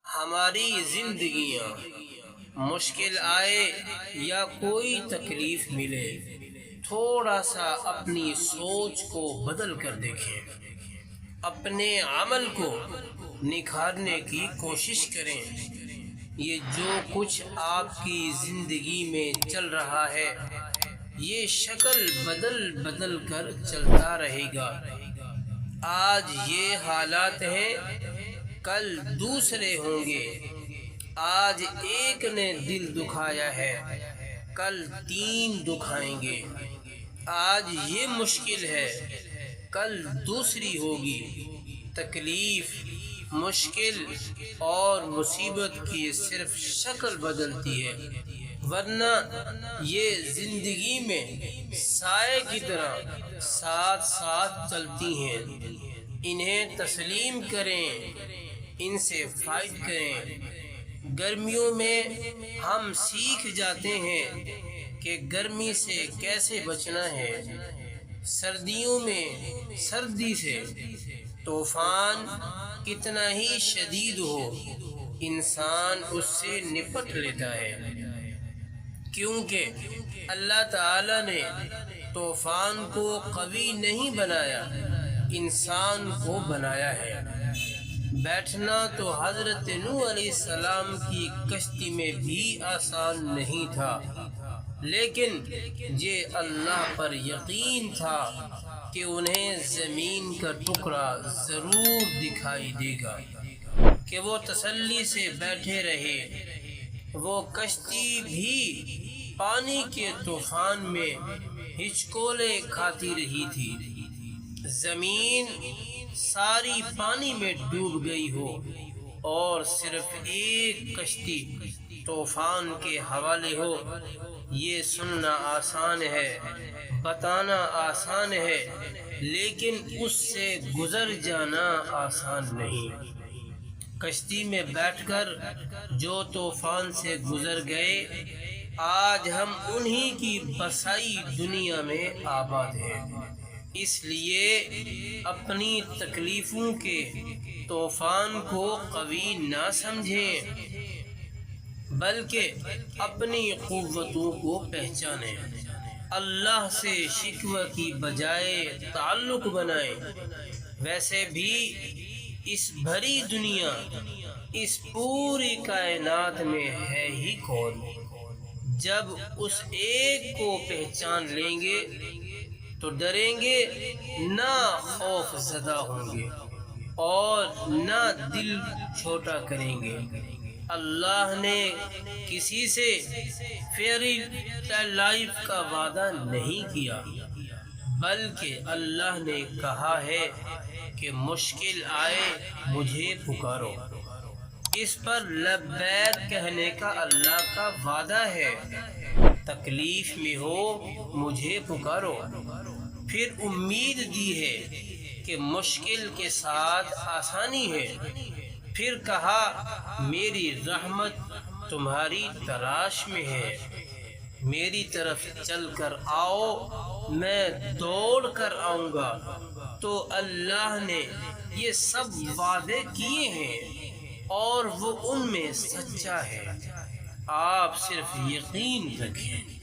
ہماری زندگیاں مشکل آئے یا کوئی تکلیف ملے، تھوڑا سا اپنی سوچ کو بدل کر دیکھیں، اپنے عمل کو نکھارنے کی کوشش کریں۔ یہ جو کچھ آپ کی زندگی میں چل رہا ہے، یہ شکل بدل بدل کر چلتا رہے گا۔ آج یہ حالات ہیں، کل دوسرے ہوں گے۔ آج ایک نے دل دکھایا ہے، کل 3 دکھائیں گے۔ آج یہ مشکل ہے، کل دوسری ہوگی۔ تکلیف، مشکل اور مصیبت کی صرف شکل بدلتی ہے، ورنہ یہ زندگی میں سائے کی طرح ساتھ ساتھ چلتی ہیں۔ انہیں تسلیم کریں، ان سے فائٹ کریں۔ گرمیوں میں ہم سیکھ جاتے ہیں کہ گرمی سے کیسے بچنا ہے۔ سردیوں میں سردی سے طوفان کتنا ہی شدید ہو، انسان اس سے نپٹ لیتا ہے، کیونکہ اللہ تعالی نے طوفان کو قوی نہیں بنایا، انسان کو بنایا ہے۔ بیٹھنا تو حضرت نوح علیہ السلام کی کشتی میں بھی آسان نہیں تھا، لیکن یہ اللہ پر یقین تھا کہ انہیں زمین کا ٹکڑا ضرور دکھائی دے گا، کہ وہ تسلی سے بیٹھے رہے۔ وہ کشتی بھی پانی کے طوفان میں ہچکولے کھاتی رہی تھی۔ زمین ساری پانی میں ڈوب گئی ہو اور صرف ایک کشتی طوفان کے حوالے ہو، یہ سننا آسان ہے، بتانا آسان ہے، لیکن اس سے گزر جانا آسان نہیں۔ کشتی میں بیٹھ کر جو طوفان سے گزر گئے، آج ہم انہی کی بسائی دنیا میں آباد ہیں۔ اس لیے اپنی تکلیفوں کے طوفان کو قوی نہ سمجھیں، بلکہ اپنی قوتوں کو پہچانیں۔ اللہ سے شکوہ کی بجائے تعلق بنائیں۔ ویسے بھی اس بھری دنیا، اس پوری کائنات میں ہے ہی کون؟ جب اس ایک کو پہچان لیں گے تو ڈریں گے نہ، خوف زدہ ہوں گے اور نہ دل چھوٹا کریں گے۔ اللہ نے کسی سے فیئری لائف کا وعدہ نہیں کیا، بلکہ اللہ نے کہا ہے کہ مشکل آئے مجھے پکارو۔ اس پر لبیک کہنے کا اللہ کا وعدہ ہے۔ تکلیف میں ہو مجھے پکارو۔ پھر امید دی ہے کہ مشکل کے ساتھ آسانی ہے۔ پھر کہا میری رحمت تمہاری تلاش میں ہے، میری طرف چل کر آؤ، میں دوڑ کر آؤں گا۔ تو اللہ نے یہ سب وعدے کیے ہیں اور وہ ان میں سچا ہے۔ آپ صرف یقین رکھیں۔